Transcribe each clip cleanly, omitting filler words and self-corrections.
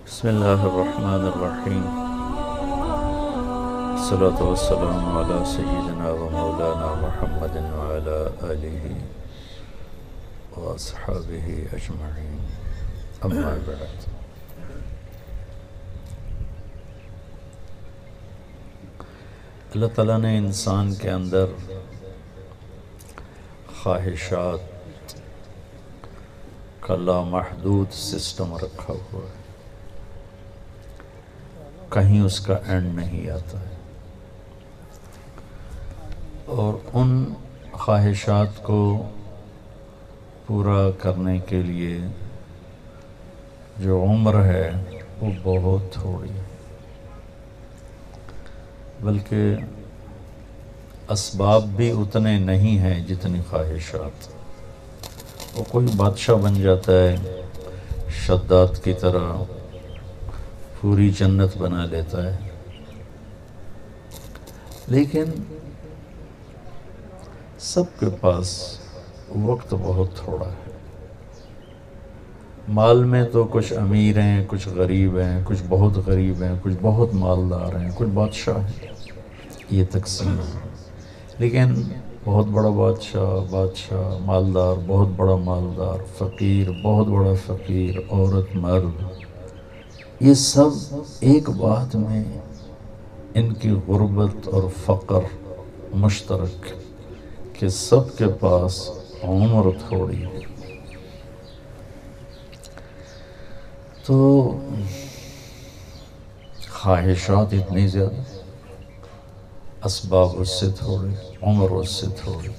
بسم اللہ الرحمن الرحیم، الصلاۃ والسلام علی سیدنا و مولانا محمد وعلی آلہ واصحابہ اجمعین، اما بعد۔ اللہ تعالیٰ نے انسان کے اندر خواہشات کا لامحدود سسٹم رکھا ہوا ہے، کہیں اس کا اینڈ نہیں آتا ہے، اور ان خواہشات کو پورا کرنے کے لیے جو عمر ہے وہ بہت تھوڑی ہے، بلکہ اسباب بھی اتنے نہیں ہیں جتنی خواہشات۔ وہ کوئی بادشاہ بن جاتا ہے شداد کی طرح، پوری جنت بنا لیتا ہے، لیکن سب کے پاس وقت بہت تھوڑا ہے۔ مال میں تو کچھ امیر ہیں، کچھ غریب ہیں، کچھ بہت غریب ہیں، کچھ بہت مالدار ہیں، کچھ بادشاہ ہیں، یہ تقسیم ہے۔ لیکن بہت بڑا بادشاہ، مالدار بہت بڑا مالدار، فقیر بہت بڑا فقیر، عورت مرد، یہ سب ایک بات میں ان کی غربت اور فقر مشترک، کہ سب کے پاس عمر تھوڑی ہے۔ تو خواہشات اتنی زیادہ، اسباب اس سے تھوڑے، عمر اس سے تھوڑی۔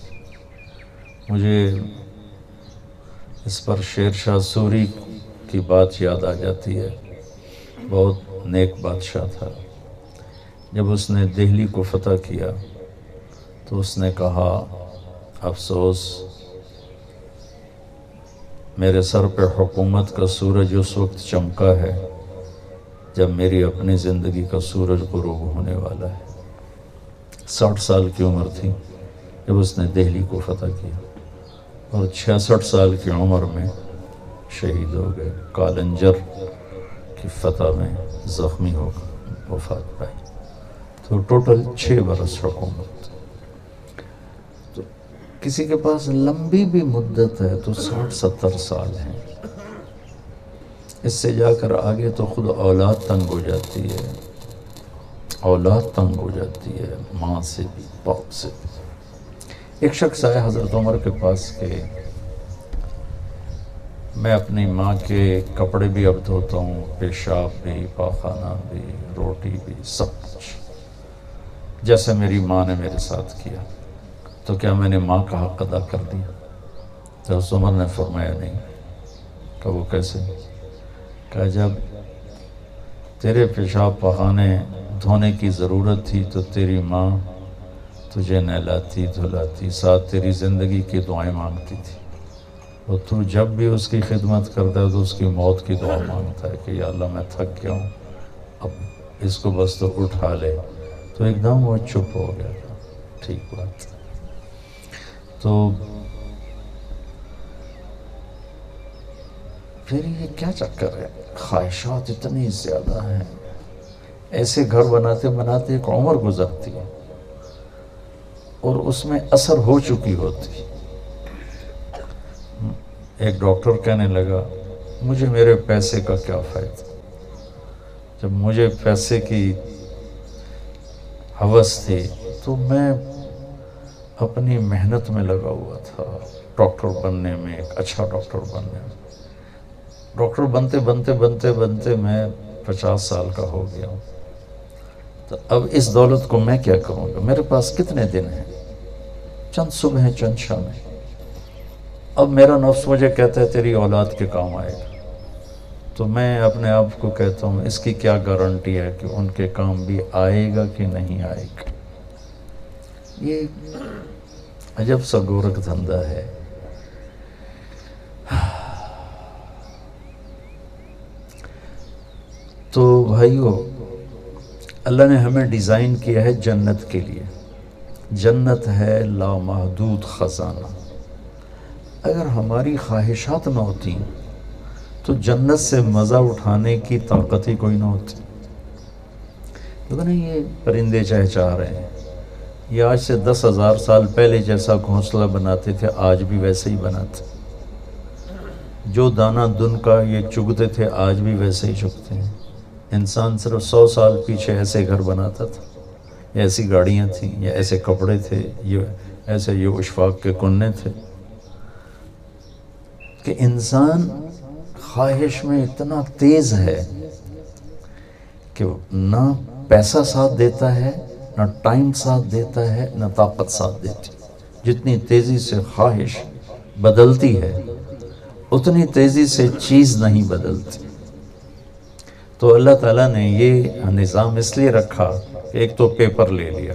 مجھے اس پر شیر شاہ سوری کی بات یاد آ جاتی ہے۔ بہت نیک بادشاہ تھا۔ جب اس نے دہلی کو فتح کیا تو اس نے کہا، افسوس، میرے سر پہ حکومت کا سورج اس وقت چمکا ہے جب میری اپنی زندگی کا سورج غروب ہونے والا ہے۔ 60 سال کی عمر تھی جب اس نے دہلی کو فتح کیا، اور 66 سال کی عمر میں شہید ہو گئے، کالنجر کی فتح میں زخمی ہو کر وفات پائی۔ تو ٹوٹل 6 برس حکومت۔ تو کسی کے پاس لمبی بھی مدت ہے تو 60-70 سال ہیں، اس سے جا کر آگے تو خود اولاد تنگ ہو جاتی ہے، اولاد تنگ ہو جاتی ہے، ماں سے بھی، باپ سے بھی۔ ایک شخص آیا حضرت عمر کے پاس کہ میں اپنی ماں کے کپڑے بھی اب دھوتا ہوں، پیشاب بھی، پاخانہ بھی، روٹی بھی، سب کچھ جیسے میری ماں نے میرے ساتھ کیا، تو کیا میں نے ماں کا حق ادا کر دیا؟ تو حضرت عمر نے فرمایا نہیں۔ کہ وہ کیسے؟ کہ جب تیرے پیشاب پاخانے دھونے کی ضرورت تھی تو تیری ماں تجھے نہلاتی دھلاتی، ساتھ تیری زندگی کی دعائیں مانگتی تھی، اور تو جب بھی اس کی خدمت کرتا ہے تو اس کی موت کی دعا مانگتا ہے کہ یا اللہ میں تھک گیا ہوں، اب اس کو بس تو اٹھا لے۔ تو ایک دم وہ چپ ہو گیا تھا۔ ٹھیک بات۔ تو پھر یہ کیا چکر ہے؟ خواہشات اتنی زیادہ ہیں، ایسے گھر بناتے بناتے ایک عمر گزرتی ہے اور اس میں اثر ہو چکی ہوتی۔ ایک ڈاکٹر کہنے لگا، مجھے میرے پیسے کا کیا فائدہ؟ جب مجھے پیسے کی ہوس تھی تو میں اپنی محنت میں لگا ہوا تھا، ڈاکٹر بننے میں، ایک اچھا ڈاکٹر بننے میں۔ ڈاکٹر بنتے بنتے بنتے بنتے میں 50 سال کا ہو گیا ہوں، تو اب اس دولت کو میں کیا کروں گا؟ میرے پاس کتنے دن ہیں؟ چند صبح ہیں، چند شامیں۔ اب میرا نفس مجھے کہتا ہے تیری اولاد کے کام آئے گا، تو میں اپنے آپ کو کہتا ہوں اس کی کیا گارنٹی ہے کہ ان کے کام بھی آئے گا کہ نہیں آئے گا؟ یہ عجب سا گورکھ دھندا ہے۔ تو بھائیو، اللہ نے ہمیں ڈیزائن کیا ہے جنت کے لیے۔ جنت ہے لامحدود خزانہ۔ اگر ہماری خواہشات نہ ہوتی تو جنت سے مزہ اٹھانے کی طاقت ہی کوئی نہ ہوتی. لیکن یہ پرندے چہچہا رہے ہیں، یہ آج سے 10,000 سال پہلے جیسا گھونسلہ بناتے تھے آج بھی ویسے ہی بناتے. جو دانہ دن کا یہ چگتے تھے آج بھی ویسے ہی چگتے ہیں. انسان صرف 100 سال پیچھے ایسے گھر بناتا تھا، یا ایسی گاڑیاں تھیں، یا ایسے کپڑے تھے، یہ اشفاق کے کننے تھے. کہ انسان خواہش میں اتنا تیز ہے کہ نہ پیسہ ساتھ دیتا ہے، نہ ٹائم ساتھ دیتا ہے، نہ طاقت ساتھ دیتی. جتنی تیزی سے خواہش بدلتی ہے اتنی تیزی سے چیز نہیں بدلتی. تو اللہ تعالیٰ نے یہ نظام اس لیے رکھا کہ ایک تو پیپر لے لیا،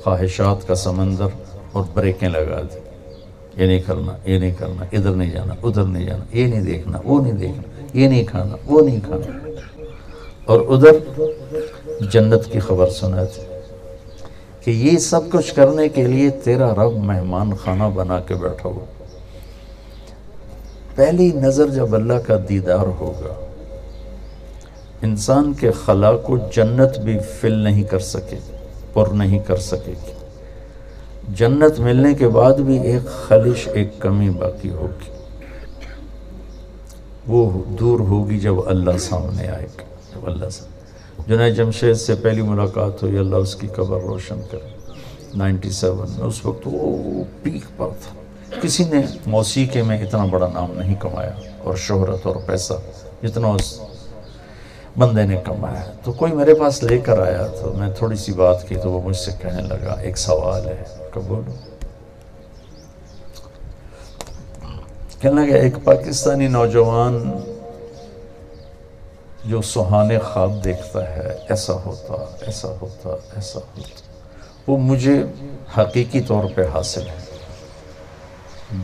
خواہشات کا سمندر، اور بریکیں لگا دی. یہ نہیں کرنا، یہ نہیں کرنا، ادھر نہیں جانا، ادھر نہیں جانا، یہ نہیں دیکھنا، وہ نہیں دیکھنا، یہ نہیں کھانا، وہ نہیں کھانا. اور ادھر جنت کی خبر سناتی کہ یہ سب کچھ کرنے کے لیے تیرا رب مہمان خانہ بنا کے بیٹھا ہوا. پہلی نظر جب اللہ کا دیدار ہوگا، انسان کے خلا کو جنت بھی فل نہیں کر سکے، پر نہیں کر سکے گی. جنت ملنے کے بعد بھی ایک خلش، ایک کمی باقی ہوگی. وہ دور ہوگی جب اللہ سامنے آئے گا. جب اللہ سے جنید جمشید سے پہلی ملاقات ہوئی، اللہ اس کی قبر روشن کرے 97 میں. اس وقت وہ پیک پر تھا. کسی نے موسیقی میں اتنا بڑا نام نہیں کمایا اور شہرت اور پیسہ جتنا اس بندے نے کمایا. تو کوئی میرے پاس لے کر آیا تو میں تھوڑی سی بات کی تو وہ مجھ سے کہنے لگا ایک سوال ہے. بولو. کہنے لگا ایک پاکستانی نوجوان جو سہانے خواب دیکھتا ہے، ایسا ہوتا، ایسا ہوتا، ایسا ہوتا، وہ مجھے حقیقی طور پہ حاصل ہے.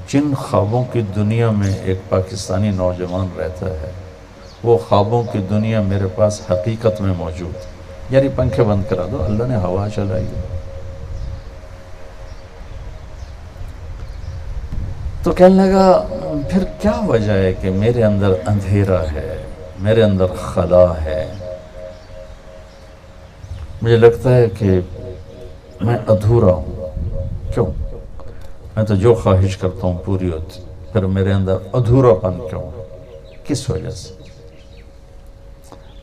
جن خوابوں کی دنیا میں ایک پاکستانی نوجوان رہتا ہے وہ خوابوں کی دنیا میرے پاس حقیقت میں موجود ہے. یعنی پنکھے بند کرا دو، اللہ نے ہوا چلائی ہے. تو کہنے لگا پھر کیا وجہ ہے کہ میرے اندر اندھیرا ہے، میرے اندر خلا ہے، مجھے لگتا ہے کہ میں ادھورا ہوں. کیوں؟ میں تو جو خواہش کرتا ہوں پوری ہوتی، پھر میرے اندر ادھورا پن کیوں؟ کس وجہ سے؟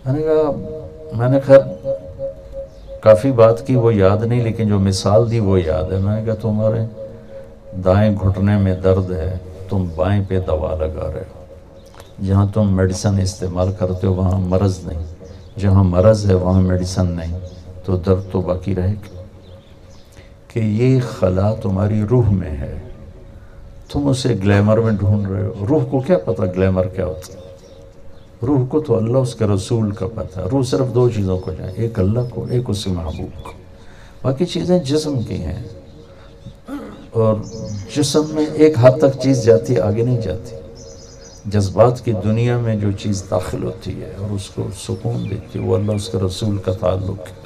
میں نے کہا، میں نے خیر کافی بات کی، وہ یاد نہیں، لیکن جو مثال دی وہ یاد ہے. میں نے کہا تمہارے دائیں گھٹنے میں درد ہے، تم بائیں پہ دوا لگا رہے ہو. جہاں تم میڈیسن استعمال کرتے ہو وہاں مرض نہیں، جہاں مرض ہے وہاں میڈیسن نہیں، تو درد تو باقی رہے گا. کہ یہ خلا تمہاری روح میں ہے، تم اسے گلیمر میں ڈھونڈ رہے ہو. روح کو کیا پتہ گلیمر کیا ہوتا ہے؟ روح کو تو اللہ اس کے رسول کا پتہ ہے. روح صرف دو چیزوں کو جائے، ایک اللہ کو، ایک اس کے محبوب کو. باقی چیزیں جسم کی ہیں، اور جسم میں ایک حد تک چیز جاتی، آگے نہیں جاتی. جذبات کی دنیا میں جو چیز داخل ہوتی ہے اور اس کو سکون دیتی ہے وہ اللہ اس کے رسول کا تعلق ہے.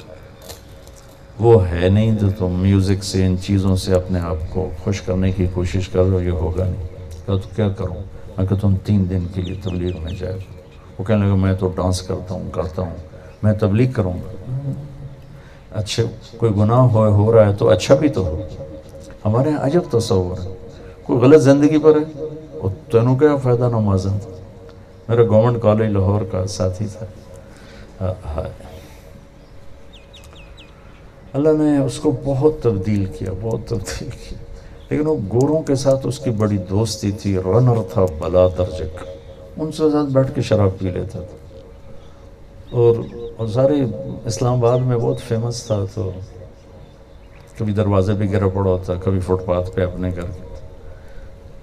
وہ ہے نہیں تو تم میوزک سے، ان چیزوں سے اپنے آپ کو خوش کرنے کی کوشش کر رہے ہو، یہ ہوگا نہیں. کہا تو کیا کروں؟ میں کہ تم 3 دن کے لیے تبلیغ میں جائے. وہ کہنے لگا میں تو ڈانس کرتا ہوں، میں تبلیغ کروں گا. اچھا کوئی گناہ ہو رہا ہے تو اچھا بھی تو ہو. ہمارے یہاں عجب تصور ہے، کوئی غلط زندگی پر ہے اور تینوں کیا فائدہ نمازن. میرا گورنمنٹ کالج لاہور کا ساتھی تھا، اللہ نے اس کو بہت تبدیل کیا، لیکن وہ گوروں کے ساتھ اس کی بڑی دوستی تھی. رنر تھا بلا درجے کا، ان سے ساتھ بیٹھ کے شراب پی لیتا تھا. اور سارے اسلام آباد میں بہت فیمس تھا. تو کبھی دروازے پہ گرا پڑا ہوتا، کبھی فٹ پاتھ پہ اپنے گھر کے،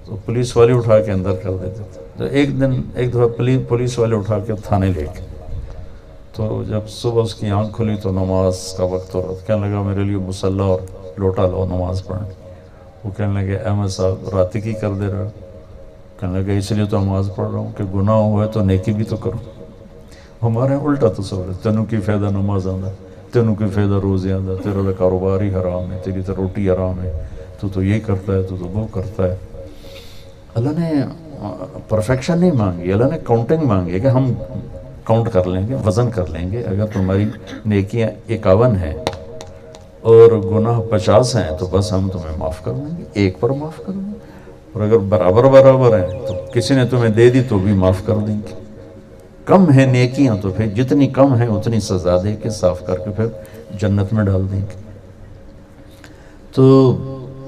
تو پولیس والے اٹھا کے اندر کر دیتے تھے. تو ایک دفعہ پولیس والے اٹھا کے تھانے لے گئے. تو جب صبح اس کی آنکھ کھلی تو نماز کا وقت ہو رہا تھا. کہنے لگا میرے لیے مصلی اور لوٹا لو نماز پڑھنے. وہ کہنے لگے احمد صاحب راتی کی کر دے رہا. کہنے لگا اس لیے تو نماز پڑھ رہا ہوں کہ گناہ ہوا ہے تو نیکی بھی تو کرو. ہمارے الٹا تصور ہے، تینوں کی فائدہ نماز آندا، تینوں کی فائدہ روزے آندا، تیرا تو کاروبار ہی حرام ہے، تیری تو روٹی حرام ہے، تو یہ کرتا ہے، تو وہ کرتا ہے. اللہ نے پرفیکشن نہیں مانگی، اللہ نے کاؤنٹنگ مانگی ہے کہ ہم کاؤنٹ کر لیں گے، وزن کر لیں گے. اگر تمہاری نیکیاں 51 ہیں اور گناہ 50 ہیں تو بس ہم تمہیں معاف کر دیں گے، ایک پر معاف کر دیں گے. اور اگر برابر ہیں تو کسی نے تمہیں دے دی تو بھی معاف کر دیں گے. کم ہیں نیکیاں تو پھر جتنی کم ہیں اتنی سزا دے کے صاف کر کے پھر جنت میں ڈال دیں گے. تو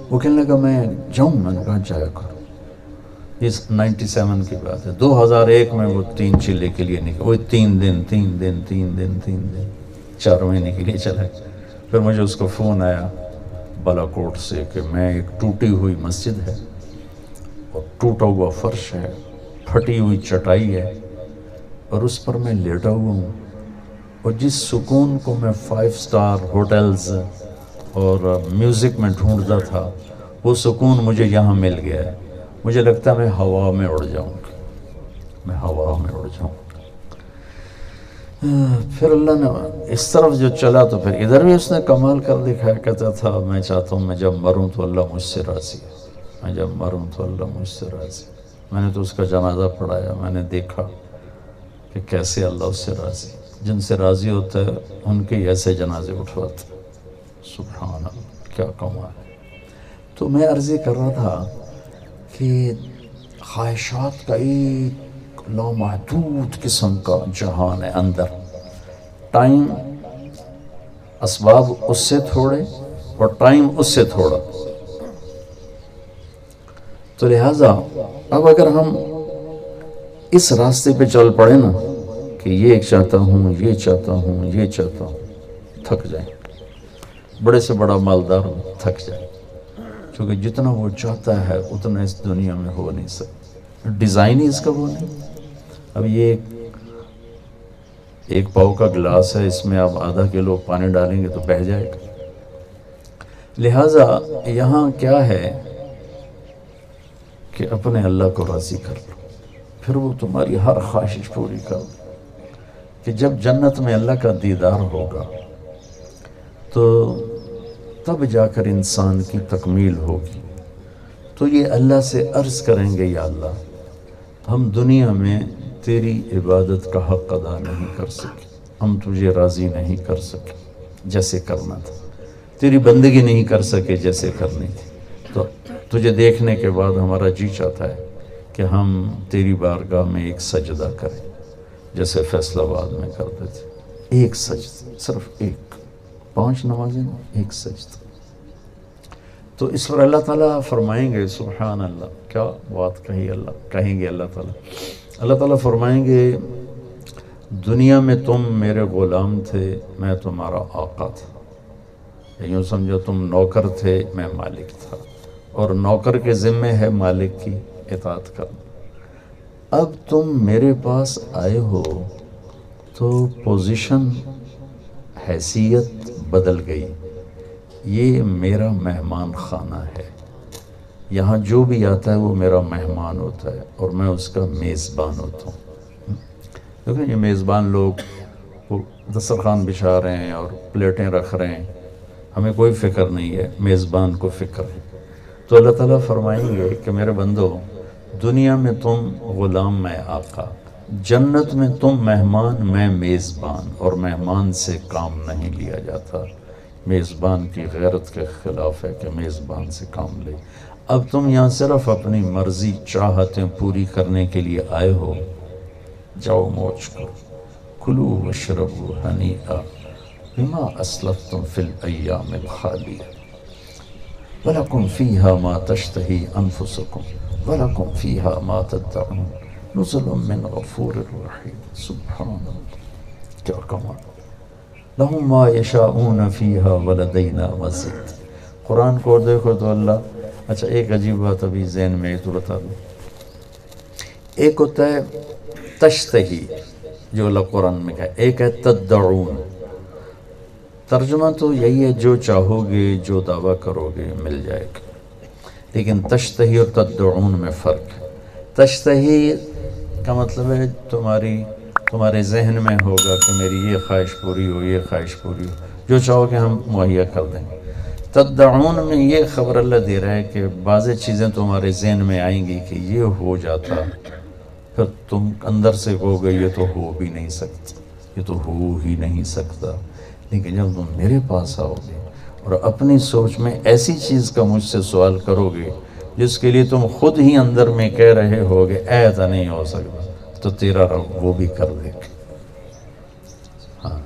وہ کہنے لگا میں جاؤں. میں نے کہا جایا کرو. اس 97 کی بات ہے. 2001 میں وہ 3 چلے کے لیے نکل، وہ 3 دن 4 مہینے کے لیے چلا. پھر مجھے اس کا فون آیا بالا کوٹ سے کہ میں ایک ٹوٹی ہوئی مسجد ہے اور ٹوٹا ہوا فرش ہے، پھٹی ہوئی چٹائی ہے اور اس پر میں لیٹا ہوا ہوں، اور جس سکون کو میں 5 سٹار ہوٹلز اور میوزک میں ڈھونڈتا تھا وہ سکون مجھے یہاں مل گیا ہے. مجھے لگتا ہے میں ہوا میں اڑ جاؤں گا، میں ہوا میں اڑ جاؤں گا. پھر اللہ نے اس طرف جو چلا تو پھر ادھر بھی اس نے کمال کر دکھایا. کہتا تھا میں چاہتا ہوں میں جب مروں تو اللہ مجھ سے راضی ہے، میں جب مروں تو اللہ مجھ سے راضی. میں نے تو اس کا جنازہ پڑھایا. میں نے دیکھا کہ کیسے اللہ اس سے راضی، جن سے راضی ہوتا ہے ان کے ایسے جنازے اٹھواتا. سبحان اللہ، کیا کمال ہے. تو میں عرض کر رہا تھا کہ خواہشات کا ایک لامحدود قسم کا جہان ہے اندر. ٹائم، اسباب اس سے تھوڑے اور ٹائم اس سے تھوڑا. تو لہٰذا اب اگر ہم اس راستے پہ چل پڑے نا کہ یہ چاہتا ہوں، یہ چاہتا ہوں، یہ چاہتا ہوں، تھک جائیں. بڑے سے بڑا مالدار تھک جائے، کیونکہ جتنا وہ چاہتا ہے اتنا اس دنیا میں ہو نہیں سکتا. ڈیزائن ہی اس کا وہ نہیں. اب یہ ایک پاؤ کا گلاس ہے، اس میں آپ آدھا کلو پانی ڈالیں گے تو بہہ جائے گا. لہٰذا یہاں کیا ہے کہ اپنے اللہ کو راضی کر لو، پھر وہ تمہاری ہر خواہش پوری کر دے. کہ جب جنت میں اللہ کا دیدار ہوگا تو تب جا کر انسان کی تکمیل ہوگی. تو یہ اللہ سے عرض کریں گے یا اللہ ہم دنیا میں تیری عبادت کا حق ادا نہیں کر سکے، ہم تجھے راضی نہیں کر سکے جیسے کرنا تھا، تیری بندگی نہیں کر سکے جیسے کرنی تھی. تو تجھے دیکھنے کے بعد ہمارا جی چاہتا ہے کہ ہم تیری بارگاہ میں ایک سجدہ کریں جیسے فیصل آباد میں کرتے تھے. ایک سجدہ، صرف ایک، 5 نمازیں ایک سجدہ. تو اس پر اللہ تعالیٰ فرمائیں گے سبحان اللہ، کیا بات کہی اللہ، کہیں گے اللہ تعالیٰ فرمائیں گے دنیا میں تم میرے غلام تھے، میں تمہارا آقا تھا. یوں سمجھو تم نوکر تھے، میں مالک تھا، اور نوکر کے ذمے ہے مالک کی اطاعت کرنا. اب تم میرے پاس آئے ہو تو پوزیشن، حیثیت بدل گئی. یہ میرا مہمان خانہ ہے، یہاں جو بھی آتا ہے وہ میرا مہمان ہوتا ہے اور میں اس کا میزبان ہوتا ہوں. دیکھیں یہ میزبان لوگ وہ دسترخوان بچھا رہے ہیں اور پلیٹیں رکھ رہے ہیں، ہمیں کوئی فکر نہیں ہے، میزبان کو فکر ہے. تو اللہ تعالیٰ فرمائیں گے کہ میرے بندو دنیا میں تم غلام، میں آقا، جنت میں تم مہمان، میں میزبان، اور مہمان سے کام نہیں لیا جاتا. میزبان کی غیرت کے خلاف ہے کہ میزبان سے کام لے. اب تم یہاں صرف اپنی مرضی، چاہتیں پوری کرنے کے لیے آئے ہو. جاؤ موج کرو، کلو واشربوا ہنیئا بما اسلفتم فی الایام الخالیہ ولکم فیہا ما تشتہی انفسکم ولکم فیہا ما تدعون نزل من غفور الرحیم. سبحان اللہ، کیا کمال. لہم ما یشاؤون فیہا ولدینا مزید. قرآن کو دیکھو تو اللہ، اچھا ایک عجیب بات ابھی ذہن میں تو بتا دوں. ایک ہوتا ہے تشتہی جو اللہ قرآن میں کہا، ایک ہے تدعون. ترجمہ تو یہی ہے جو چاہو گے، جو دعویٰ کرو گے مل جائے گا. لیکن تشتہی اور تدعون میں فرق ہے. تشتہی کا مطلب ہے تمہارے ذہن میں ہوگا کہ میری یہ خواہش پوری ہو، یہ خواہش پوری ہو، جو چاہو کہ ہم مہیا کر دیں گے. تدعون میں یہ خبر اللہ دے رہا ہے کہ بعض چیزیں تمہارے ذہن میں آئیں گی کہ یہ ہو جاتا، پھر تم اندر سے کہو گے یہ تو ہو بھی نہیں سکتا، یہ تو ہو ہی نہیں سکتا، لیکن جب تم میرے پاس آؤ گے اور اپنی سوچ میں ایسی چیز کا مجھ سے سوال کرو گے جس کے لیے تم خود ہی اندر میں کہہ رہے ہوگے ایسا نہیں ہو سکتا، تو تیرا رب وہ بھی کر دے گا۔ ہاں،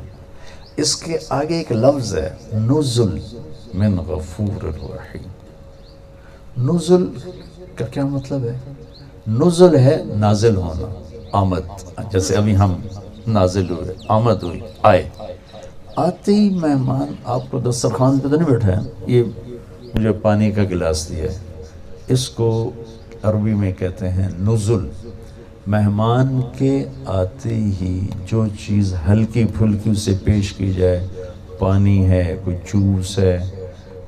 اس کے آگے ایک لفظ ہے نزل من غفور الرحیم۔ نزل کا کیا مطلب ہے؟ نزل ہے نازل ہونا، آمد، جیسے ابھی ہم نازل ہوئے، آمد ہوئی، آئے، آتے ہی مہمان آپ کو دسترخوان پہ تو نہیں بیٹھا ہے، یہ مجھے پانی کا گلاس دیا ہے، اس کو عربی میں کہتے ہیں نزل۔ مہمان کے آتے ہی جو چیز ہلکی پھلکی اسے پیش کی جائے، پانی ہے، کوئی جوس ہے،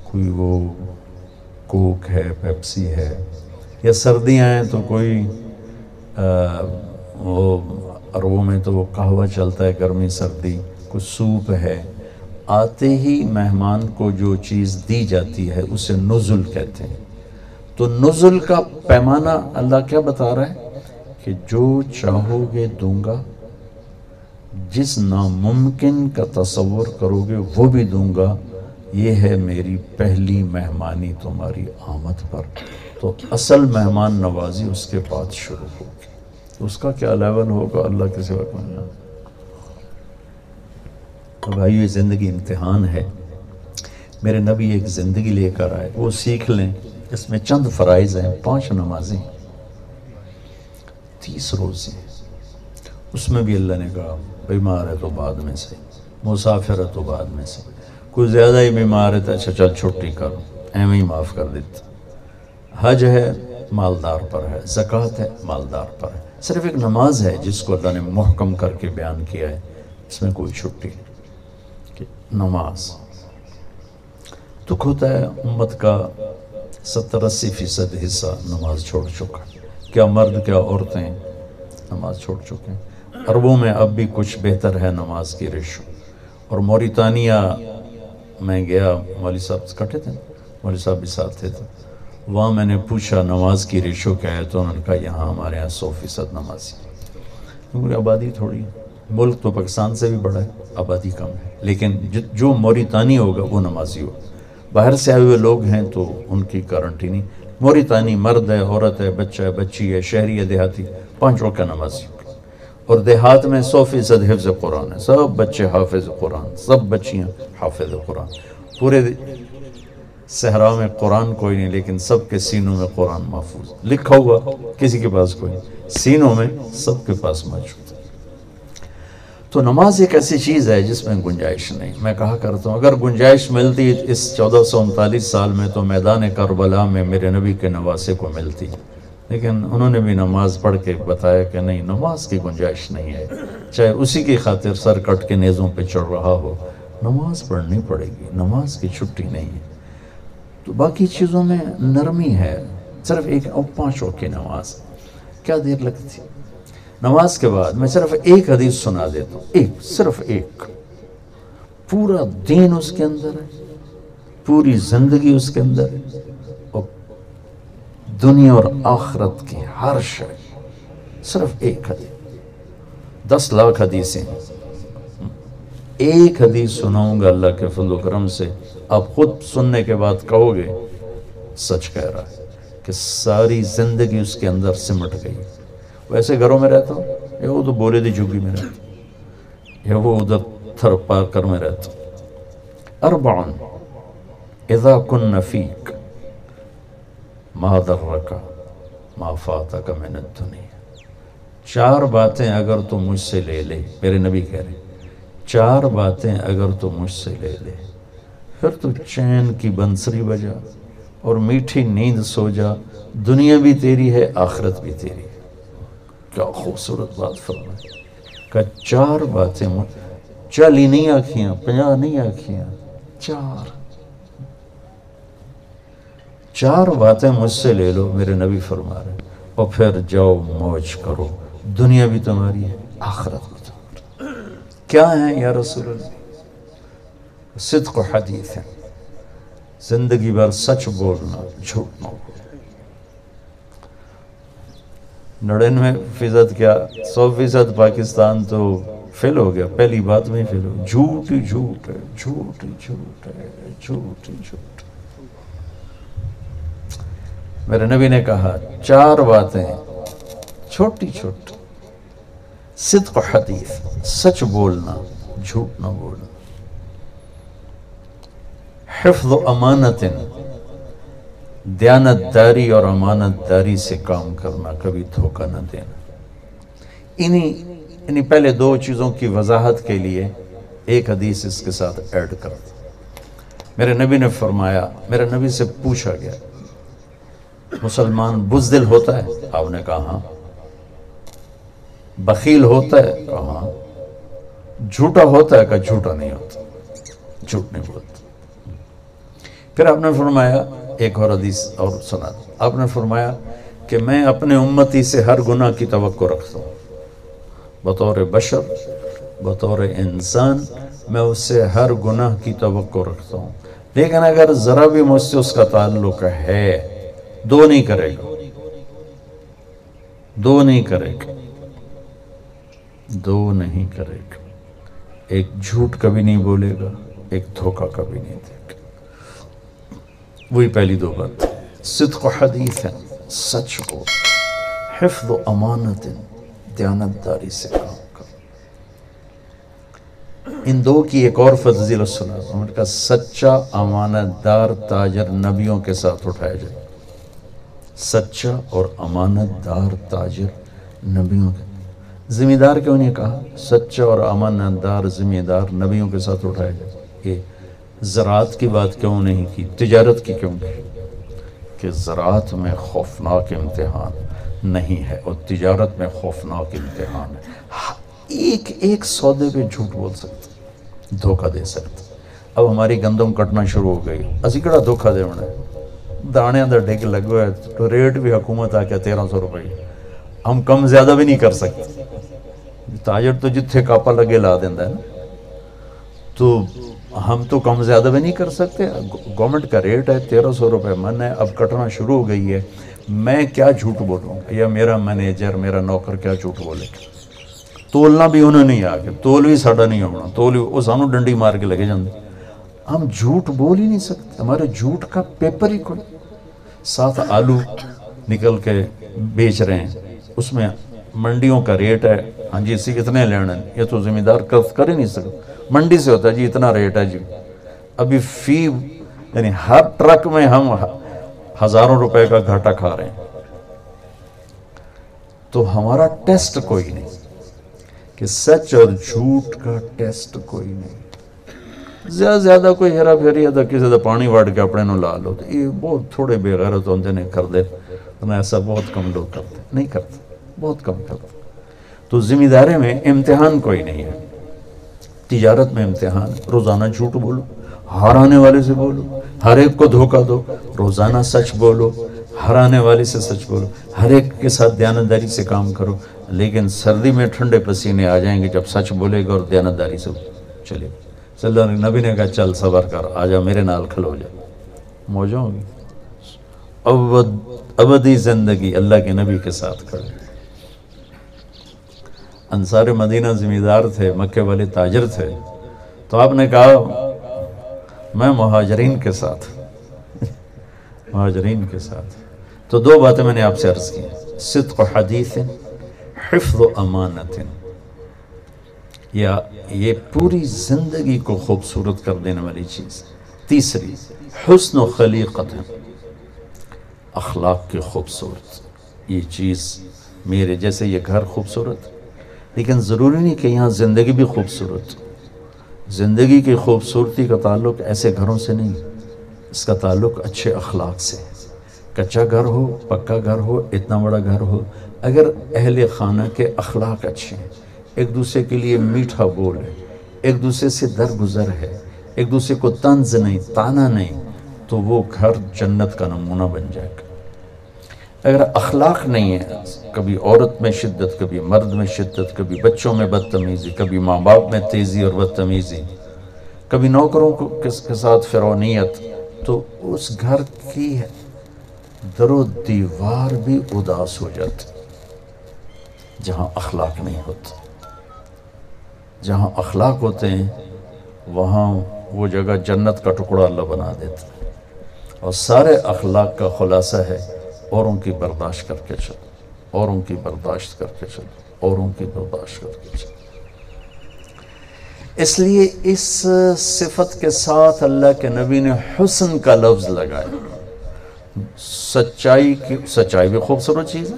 کوئی وہ کوک ہے، پیپسی ہے، یا سردیاں ہیں تو کوئی وہ عربوں میں تو وہ قہوہ چلتا ہے، گرمی سردی، کوئی سوپ ہے، آتے ہی مہمان کو جو چیز دی جاتی ہے اسے نزل کہتے ہیں۔ تو نزل کا پیمانہ اللہ کیا بتا رہا ہے کہ جو چاہو گے دوں گا، جس ناممکن کا تصور کرو گے وہ بھی دوں گا، یہ ہے میری پہلی مہمانی تمہاری آمد پر۔ تو اصل مہمان نوازی اس کے بعد شروع ہوگی، اس کا کیا لیول ہوگا اللہ کے سوا کوئی نہیں جانتا۔ تو بھائیو، یہ زندگی امتحان ہے۔ میرے نبی ایک زندگی لے کر آئے، وہ سیکھ لیں۔ اس میں چند فرائض ہیں، 5 نمازیں، 30 روزے، اس میں بھی اللہ نے کہا بیمار ہے تو بعد میں سے، مسافر ہے تو بعد میں سے، کوئی زیادہ ہی بیمار ہے تو اچھا چل چھٹی کرو، ایویں ہی معاف کر دیتا۔ حج ہے مالدار پر ہے، زکوٰۃ ہے مالدار پر ہے، صرف ایک نماز ہے جس کو اللہ نے محکم کر کے بیان کیا ہے، اس میں کوئی چھٹی نہیں کہ نماز۔ دکھ ہوتا ہے امت کا 70-80% حصہ نماز چھوڑ چکا، کیا مرد کیا عورتیں نماز چھوڑ چکے ہیں۔ عربوں میں اب بھی کچھ بہتر ہے نماز کی ریشو، اور موریتانیہ میں گیا، مولوی صاحب کٹے تھے، مولوی صاحب بھی ساتھ تھے، وہاں میں نے پوچھا نماز کی ریشو کیا ہے، تو انہوں نے کہا یہاں ہمارے یہاں 100% نمازی، کیونکہ آبادی تھوڑی ہے، ملک تو پاکستان سے بھی بڑا ہے، آبادی کم ہے، لیکن جو موریتانی ہوگا وہ نمازی ہوگا۔ باہر سے آئے ہوئے لوگ ہیں تو ان کی گارنٹی نہیں، موریتانی مرد ہے، عورت ہے، بچہ ہے، بچی ہے، شہری ہے، دیہاتی، 5 وقت کا نمازی ہوگا۔ اور دیہات میں 100% حفظ قرآن ہے، سب بچے حافظ قرآن، سب بچیاں حافظ قرآن، پورے صحرا میں قرآن کوئی نہیں، لیکن سب کے سینوں میں قرآن محفوظ، لکھا ہوا کسی کے پاس کوئی نہیں، سینوں میں سب کے پاس موجود ہے۔ تو نماز ایک ایسی چیز ہے جس میں گنجائش نہیں۔ میں کہا کرتا ہوں اگر گنجائش ملتی اس 1439 سال میں تو میدان کربلا میں میرے نبی کے نواسے کو ملتی، لیکن انہوں نے بھی نماز پڑھ کے بتایا کہ نہیں، نماز کی گنجائش نہیں ہے، چاہے اسی کی خاطر سر کٹ کے نیزوں پہ چڑھ رہا ہو، نماز پڑھنی پڑے گی، نماز کی چھٹی نہیں ہے۔ تو باقی چیزوں میں نرمی ہے، صرف ایک 5 وقت کی نماز کیا دیر لگتی۔ نماز کے بعد میں صرف ایک حدیث سنا دیتا ہوں، صرف ایک، پورا دین اس کے اندر ہے، پوری زندگی اس کے اندر ہے، اور دنیا اور آخرت کی ہر شے، صرف ایک حدیث، 10 لاکھ حدیثیں، ایک حدیث سناؤں گا اللہ کے فضل و کرم سے، آپ خود سننے کے بعد کہو گے سچ کہہ رہا ہے کہ ساری زندگی اس کے اندر سمٹ گئی۔ ویسے گھروں میں رہتا ہوں، یا وہ تو بولے دی جھگی میں رہتا ہوں، یا وہ ادھر تھر پار کر میں رہتا ہوں۔ 4 اذا کن فیک ما ضرک ما فاتک من الدنیا۔ 4 باتیں اگر تو مجھ سے لے لے، میرے نبی کہہ رہے ہیں 4 باتیں اگر تو مجھ سے لے لے، پھر تو چین کی بنسری بجا اور میٹھی نیند سو جا، دنیا بھی تیری ہے، آخرت بھی تیری ہے۔ کیا خوبصورت بات فرمائی کہ 4 باتیں 40 نہیں آکھیاں، 50 نہیں آکھیاں، 4 باتیں مجھ سے لے لو، میرے نبی فرما رہے ہیں، اور پھر جاؤ موج کرو، دنیا بھی تمہاری ہے، آخرت بھی تمہاری۔ کیا ہیں یا رسول اللہ؟ صدق و حدیث ہے، زندگی بھر سچ بولنا، جھوٹ نہ بولنا۔ 99% کیا 100% پاکستان تو فیل ہو گیا، پہلی بات میں فیل ہو گیا، جھوٹ ہی جھوٹ ہے، جھوٹ ہی جھوٹ ہے، جھوٹ ہی جھوٹ۔ میرے نبی نے کہا 4 باتیں چھوٹی چھوٹی، صدق و حدیث، سچ بولنا، جھوٹ نہ بولنا، حفظ و امانت، دیانت داری اور امانت داری سے کام کرنا، کبھی دھوکہ نہ دینا۔ انہی پہلے 2 چیزوں کی وضاحت کے لیے ایک حدیث اس کے ساتھ ایڈ کر دیں۔ میرے نبی نے فرمایا، میرے نبی سے پوچھا گیا مسلمان بزدل ہوتا ہے؟ آپ نے کہا ہاں۔ بخیل ہوتا ہے؟ کہا ہاں۔ جھوٹا ہوتا ہے؟ کہا جھوٹا نہیں ہوتا، جھوٹ نہیں بولتا۔ پھر آپ نے فرمایا ایک اور حدیث اور سنا، آپ نے فرمایا کہ میں اپنے امتی سے ہر گناہ کی توقع رکھتا ہوں، بطور بشر، بطور انسان میں اس سے ہر گناہ کی توقع رکھتا ہوں، لیکن اگر ذرا بھی مجھ سے اس کا تعلق ہے 2 نہیں کرے گا، 2 نہیں کرے گا، 2 نہیں کرے گا، ایک جھوٹ کبھی نہیں بولے گا، ایک دھوکہ کبھی نہیں دے گا۔ وہی پہلی 2 بات، صدق و حدیث ہے، سچ بول، حفظ و امانت، دیانت داری سے کام کر۔ ان 2 کی ایک اور فضیلت سنا، انہوں نے کہا سچا امانت دار تاجر نبیوں کے ساتھ اٹھایا جائے، سچا اور امانت دار تاجر نبیوں کے، ذمہ دار کیوں نہیں کہا؟ سچا اور امانت دار ذمہ دار نبیوں کے ساتھ اٹھایا جائے۔ یہ زراعت کی بات کیوں نہیں کی، تجارت کی کیوں کی؟ کہ زراعت میں خوفناک امتحان نہیں ہے اور تجارت میں خوفناک امتحان ہے۔ ایک سودے پہ جھوٹ بول سکتے، دھوکہ دے سکتے۔ اب ہماری گندم کٹنا شروع ہو گئی، اسی کڑا دھوکہ دے ہونا ہے، دانے اندر ڈگ لگو ہے تو ریٹ بھی حکومت آ کے 1300 روپے، ہم کم زیادہ بھی نہیں کر سکتے۔ تاجر تو جتھے کاپا لگے لا دیندہ ہے نا، تو ہم تو کم زیادہ بھی نہیں کر سکتے۔ گورنمنٹ کا ریٹ ہے 1300 روپے من ہے، اب کٹنا شروع ہو گئی ہے، میں کیا جھوٹ بولوں یا میرا مینیجر، میرا نوکر کیا جھوٹ بولے گا؟ تولنا بھی انہوں نہیں آ کے، تول بھی ساڑا نہیں ہونا، تول وہ سانو ڈنڈی مار کے لگے جاندے۔ ہم جھوٹ بول ہی نہیں سکتے، ہمارے جھوٹ کا پیپر ہی کوئی۔ ساتھ آلو نکل کے بیچ رہے ہیں، اس میں منڈیوں کا ریٹ ہے، ہاں جی اسی اتنے لینا ہے، یہ تو ذمہ دار کر ہی نہیں سکتے۔ منڈی سے ہوتا ہے جی اتنا ریٹ ہے جی، ابھی یعنی ہر ٹرک میں ہم ہزاروں روپے کا گھاٹا کھا رہے ہیں۔ تو ہمارا ٹیسٹ کوئی نہیں کہ سچ اور جھوٹ کا ٹیسٹ کوئی نہیں۔ زیادہ کوئی ہیرا پھیری ہے تو کسی دا پانی وڑ کے اپنے نو لا لو، تو یہ بہت تھوڑے بے غیرت ہوندے نے کر دے، ایسا بہت کم لوگ کرتے نہیں کرتے، بہت کم کرتے۔ تو ذمہ داری میں امتحان کوئی نہیں ہے، تجارت میں امتحان، روزانہ جھوٹ بولو، ہار آنے والے سے بولو، ہر ایک کو دھوکہ دو، روزانہ سچ بولو، ہر آنے والے سے سچ بولو، ہر ایک کے ساتھ دیانتداری سے کام کرو، لیکن سردی میں ٹھنڈے پسینے آ جائیں گے جب سچ بولے گا اور دیانتداری سے چلے گا۔ صلی اللہ علیہ نبی نے کہا چل صبر کر، آجا میرے نال کھلو جا، موجوں ہوگی، ابدی زندگی اللہ کے نبی کے ساتھ کھڑے۔ انصار مدینہ ذمہ دار تھے، مکے والے تاجر تھے، تو آپ نے کہا میں مہاجرین کے ساتھ، مہاجرین کے ساتھ۔ تو 2 باتیں میں نے آپ سے عرض کی، صدق و حدیث، حفظ و امانت، یا یہ پوری زندگی کو خوبصورت کر دینے والی چیز۔ تیسری حسن و خلیقت، اخلاق کی خوبصورت، یہ چیز میرے جیسے یہ گھر خوبصورت، لیکن ضروری نہیں کہ یہاں زندگی بھی خوبصورت۔ زندگی کی خوبصورتی کا تعلق ایسے گھروں سے نہیں، اس کا تعلق اچھے اخلاق سے۔ کچا گھر ہو، پکا گھر ہو، اتنا بڑا گھر ہو، اگر اہل خانہ کے اخلاق اچھے ہیں، ایک دوسرے کے لیے میٹھا بول ہے، ایک دوسرے سے درگزر ہے، ایک دوسرے کو طنز نہیں، طعنہ نہیں، تو وہ گھر جنت کا نمونہ بن جائے گا۔ اگر اخلاق نہیں ہے، کبھی عورت میں شدت، کبھی مرد میں شدت، کبھی بچوں میں بدتمیزی، کبھی ماں باپ میں تیزی اور بدتمیزی، کبھی نوکروں کے ساتھ فرعونیت، تو اس گھر کی در و دیوار بھی اداس ہو جاتی. جہاں اخلاق نہیں ہوتے، جہاں اخلاق ہوتے ہیں وہاں وہ جگہ جنت کا ٹکڑا اللہ بنا دیتا ہے. اور سارے اخلاق کا خلاصہ ہے اوروں کی برداشت کر کے چلو، اوروں کی برداشت کر کے چلو، اوروں کی برداشت کر کے چلو. اس لیے اس صفت کے ساتھ اللہ کے نبی نے حسن کا لفظ لگایا. سچائی بھی خوبصورت چیز ہے،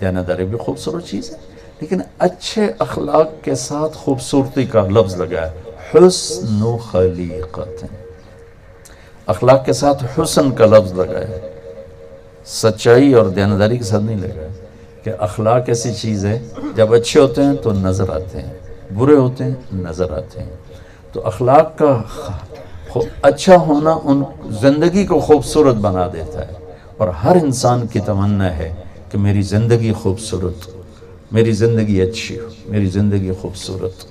دیانتداری بھی خوبصورت چیز ہے، لیکن اچھے اخلاق کے ساتھ خوبصورتی کا لفظ لگایا. حسن خلیقت، اخلاق کے ساتھ حسن کا لفظ لگایا، سچائی اور دیانتداری کے ساتھ نہیں لگایا. کہ اخلاق ایسی چیز ہے جب اچھے ہوتے ہیں تو نظر آتے ہیں، برے ہوتے ہیں نظر آتے ہیں. تو اخلاق کا اچھا ہونا ان زندگی کو خوبصورت بنا دیتا ہے. اور ہر انسان کی تمنا ہے کہ میری زندگی خوبصورت، میری زندگی اچھی ہو، میری زندگی خوبصورت.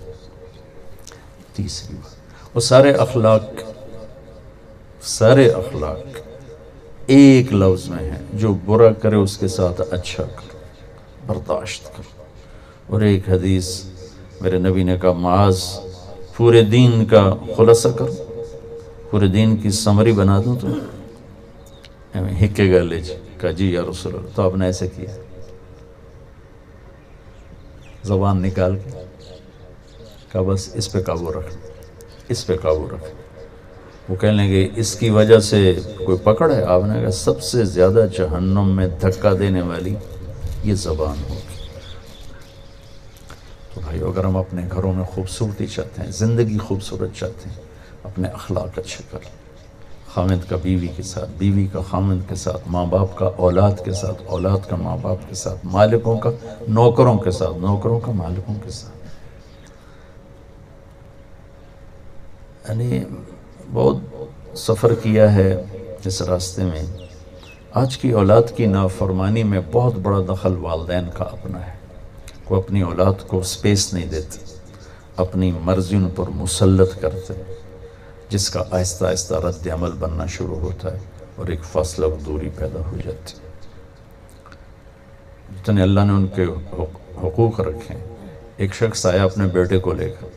تیسری بات، وہ سارے اخلاق ایک لفظ میں ہیں، جو برا کرے اس کے ساتھ اچھا کرو، برداشت کرو. اور ایک حدیث میرے نبی نے کہا معاذ پورے دین کا خلاصہ کرو، پورے دین کی سمری بنا دوں تو ہکے گا لے کہا جی یا رسول اللہ. تو آپ نے ایسے کیا، زبان نکال کے کہا بس اس پہ قابو رکھ، اس پہ قابو رکھ. وہ کہنے لگے اس کی وجہ سے کوئی پکڑ ہے؟ آپ نے کہا سب سے زیادہ جہنم میں دھکا دینے والی یہ زبان ہوگی. تو بھائیو، اگر ہم اپنے گھروں میں خوبصورتی چاہتے ہیں، زندگی خوبصورت چاہتے ہیں، اپنے اخلاق اچھے کریں. خامد کا بیوی کے ساتھ، بیوی کا خامد کے ساتھ، ماں باپ کا اولاد کے ساتھ، اولاد کا ماں باپ کے ساتھ، مالکوں کا نوکروں کے ساتھ، نوکروں کا مالکوں کے ساتھ. یعنی بہت سفر کیا ہے اس راستے میں. آج کی اولاد کی نافرمانی میں بہت بڑا دخل والدین کا اپنا ہے. وہ اپنی اولاد کو سپیس نہیں دیتے، اپنی مرضی ان پر مسلط کرتے، جس کا آہستہ آہستہ رد عمل بننا شروع ہوتا ہے اور ایک فاصلہ و دوری پیدا ہو جاتی. جتنے اللہ نے ان کے حقوق رکھے ہیں. ایک شخص آیا اپنے بیٹے کو لے کر،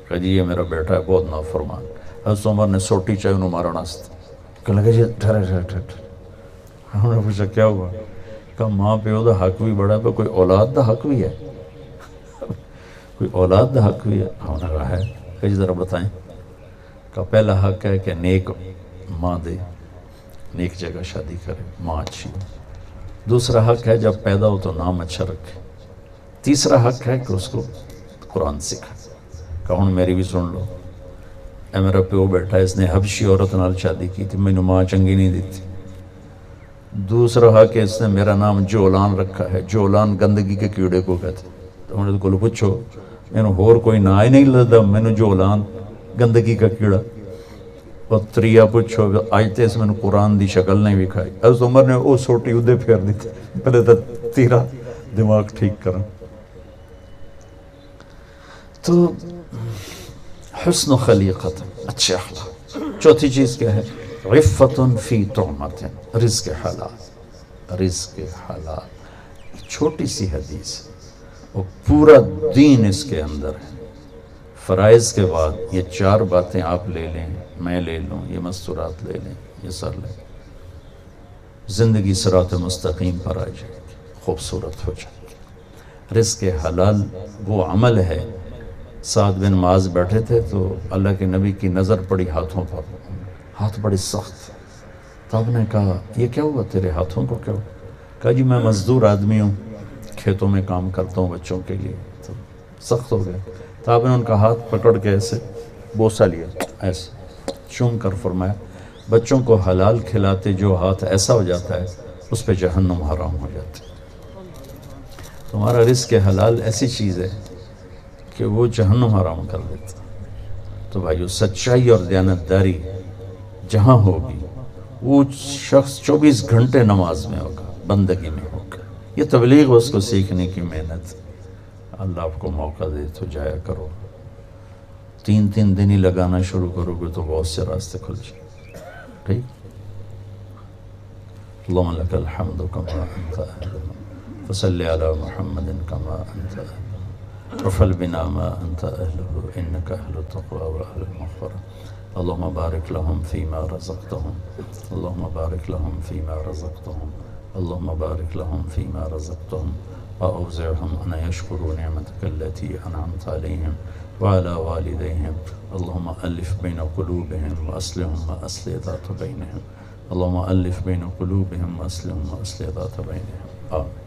کہا جی یہ میرا بیٹا ہے بہت نافرمان. حضرت عمر نے سوٹی چاہیے انہوں مارا ناستا. کہنے لگا جی ٹھہرے. ہم نے پوچھا کیا ہوا؟ کہا ماں پیو دا حق بھی بڑا ہے، کوئی اولاد دا حق بھی ہے، کوئی اولاد دا حق بھی ہے. ہم نے کہا ہے. کہ جی ذرا بتائیں. کا پہلا حق ہے کہ نیک ماں دے، نیک جگہ شادی کرے، ماں اچھی. دوسرا حق ہے جب پیدا ہو تو نام اچھا رکھے. تیسرا حق ہے کہ اس کو قرآن سکھائے. کہ ہن میری بھی سن لو، اے میرا پیو بیٹھا ہے، اس نے حبشی عورت نال شادی کی تھی، مینوں ماں چنگی نہیں دیتی. دوسرا حق ہے اس نے میرا نام جولان رکھا ہے. جولان گندگی کے کیڑے کو کہتے. تو انہوں نے کو پوچھو مینوں ہور کوئی نا ہی نہیں لگتا، مینوں جولان گندگی کا کیڑا. اور تریا پوچھو آج تے اس میں قرآن دی شکل نہیں وکھائی. حضرت عمر نے وہ سوٹی ادھے پھیر دی تھی، پہلے تو تیرا دماغ ٹھیک کرا. تو حسن و خلیقت، اچھے اخلاق. چوتھی چیز کیا ہے؟ عفت فی طعمت، رزق حلال. رزق حلال چھوٹی سی حدیث اور پورا دین اس کے اندر ہے. فرائض کے بعد یہ 4 باتیں آپ لے لیں، میں لے لوں، یہ مستورات لے لیں، یہ سر لیں، زندگی صراط مستقیم پر آ جائے گی، خوبصورت ہو جائے گی. رزق حلال وہ عمل ہے. سعد بن معاذ بیٹھے تھے تو اللہ کے نبی کی نظر پڑی ہاتھوں پر، ہاتھ بڑے سخت. تو آپ نے کہا یہ کیا ہوا تیرے ہاتھوں کو؟ کیا ہوا؟ کہا جی میں مزدور آدمی ہوں، کھیتوں میں کام کرتا ہوں بچوں کے لیے، تو سخت ہو گئے. تو آپ نے ان کا ہاتھ پکڑ کے ایسے بوسہ لیا، ایسے چوم کر فرمایا بچوں کو حلال کھلاتے جو ہاتھ ایسا ہو جاتا ہے اس پہ جہنم حرام ہو جاتی. تمہارا رزق حلال ایسی چیز ہے کہ وہ جہنم حرام کر دیتا. تو بھائیو، سچائی اور دیانتداری جہاں ہوگی وہ شخص 24 گھنٹے نماز میں ہوگا، بندگی میں ہوگا. یہ تبلیغ اس کو سیکھنے کی محنت. اللہ آپ کو موقع دے تو جایا کرو. 3 دن ہی لگانا شروع کرو گے تو بہت سے راستے کھل جائیں. ٹھیک. اللهم لك الحمد كما أنت أهله فصل على محمد كما أنت أهله وفعل بنا ما أنت أهله إنك أهل التقوى وأهل المغفرة. اللهم بارك لهم فيما رزقتهم اللهم بارك لهم فيما رزقتهم اللهم بارك لهم فيما رزقتهم وأوزعهم أن يشكروا نعمتك التي أنعمت عليهم وعلى والديهم. اللهم ألف بين قلوبهم وأصلهم وأصلح ذات بينهم. اللهم ألف بين قلوبهم وأصلهم وأصلح ذات بينهم. آمين.